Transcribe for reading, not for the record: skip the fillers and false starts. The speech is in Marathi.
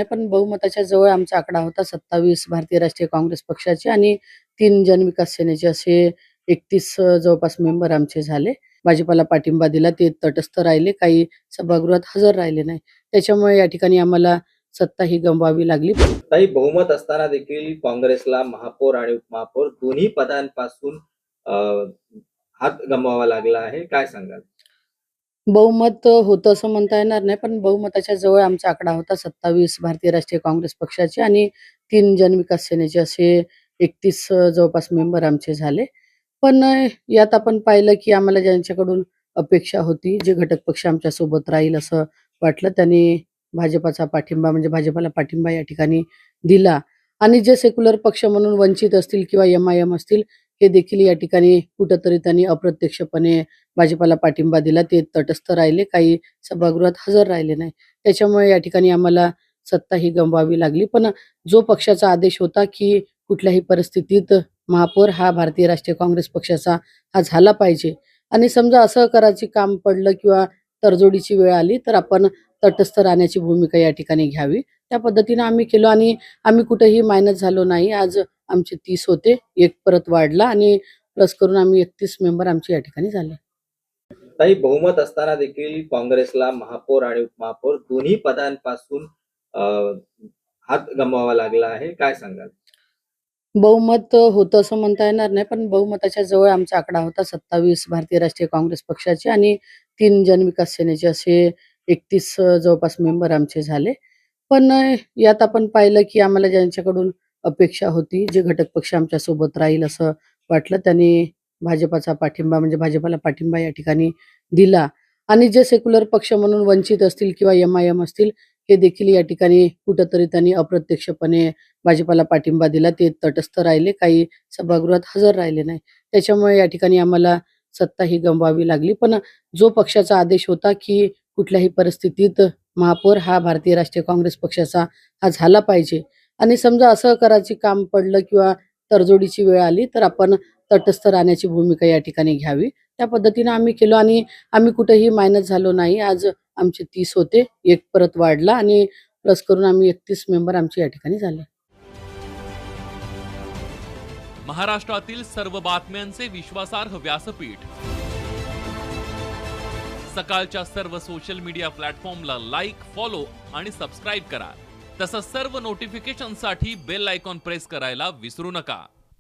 पण बहुमताच्या जवळ आमचा आकडा होता 27 भारतीय राष्ट्रीय काँग्रेस पक्षाचे आणि 3 जनविकास सेनेचे असे 31 जवळपास मेंबर आमचे झाले. भाजपाला पाठिंबा दिला. ते तटस्थ राहिले. काही सभागृहात हजर राहिले नाही. त्याच्यामुळे या ठिकाणी आम्हाला सत्ता ही गमवावी लागली. ताई, बहुमत असताना देखील काँग्रेसला महापौर आणि उपमहापौर दोन्ही पदांपासून हात गमवावा लागला आहे. काय सांगाल? बहुमत होतं असं म्हणता येणार नाही, पण बहुमताच्या जवळ आमचा आकडा होता 27 भारतीय राष्ट्रीय काँग्रेस पक्षाचे आणि 3 जनविकास सेनेचे असे 31 जवळपास मेंबर आमचे झाले. पण यात आपण पाहिलं, की आम्हाला ज्यांच्याकडून अपेक्षा होती, जे घटक पक्ष आमच्या सोबत राहील असं वाटलं, त्यांनी भाजपाचा पाठिंबा म्हणजे भाजपाला पाठिंबा या ठिकाणी दिला आणि जे सेक्युलर पक्ष म्हणून वंचित असतील किंवा एम-आय-एम असतील, हे देखील या ठिकाणी कुठेतरी त्यांनी अप्रत्यक्षपणे भाजपाला पाठिंबा दिला. ते तटस्थ राहिले. काही सभागृहात हजर राहिले नाही. त्याच्यामुळे या ठिकाणी आम्हाला सत्ता ही गमवावी लागली. पण जो पक्षाचा आदेश होता, की कुठल्याही परिस्थितीत महापौर हा भारतीय राष्ट्रीय काँग्रेस पक्षाचा हा झाला पाहिजे आणि समजा असं करायची काम पडलं किंवा तडजोडीची वेळ आली, तर आपण तटस्थ राहण्याची भूमिका या ठिकाणी घ्यावी. त्या पद्धतीनं आम्ही केलो आणि आम्ही कुठेही मायनस झालो नाही. आज आमचे 30 होते. एक परत वाढला आणि प्लस करून आम्ही 31 मेंबर आमचे या ठिकाणी झाले. ताई, बहुमत असताना देखील काँग्रेसला महापौर आणि उपमहापौर दोन्ही पदांपासून हात गमवावा लागला आहे. काय सांगाल? बहुमत होतं असं म्हणता येणार नाही, पण बहुमताच्या जवळ आमचा आकडा होता 27 भारतीय राष्ट्रीय काँग्रेस पक्षाचे आणि 3 जनविकास सेनेचे असे 31 जवळपास मेंबर आमचे झाले. पण यात आपण पाहिलं, की आम्हाला ज्यांच्याकडून अपेक्षा होती, जे घटक पक्ष आमच्या सोबत राहील असं वाटलं, त्यांनी भाजपाचा पाठिंबा म्हणजे भाजपाला पाठिंबा या ठिकाणी दिला आणि जे सेक्युलर पक्ष म्हणून वंचित असतील किंवा एम-आय-एम असतील, हे देखील या ठिकाणी कुठेतरी त्यांनी अप्रत्यक्षपणे भाजपाला पाठिंबा दिला. ते तटस्थ राहिले. काही सभागृहात हजर राहिले नाही. त्याच्यामुळे या ठिकाणी आम्हाला सत्ता ही गमवावी लागली. पण जो पक्षाचा आदेश होता, की कुठल्याही परिस्थितीत महापौर हा भारतीय राष्ट्रीय काँग्रेस पक्षाचा हा झाला पाहिजे आणि समजा असं करायची काम पडलं किंवा तडजोडीची वेळ आली, तर आपण तटस्थ राहण्याची भूमिका या ठिकाणी घ्यावी. त्या पद्धतीनं आम्ही केलो आणि आम्ही कुठेही मायनस झालो नाही. आज आमचे 30 होते. एक परत वाढला आणि प्लस करून आम्ही 31 मेंबर आमचे या ठिकाणी झाले. महाराष्ट्रातील सर्व बातम्यांचे विश्वासार्ह व्यासपीठ, सकाळच्या सर्व सोशल मीडिया प्लॅटफॉर्मला लाईक, फॉलो आणि सबस्क्राईब करा. तसंच सर्व नोटिफिकेशनसाठी बेल आयकॉन प्रेस करायला विसरू नका.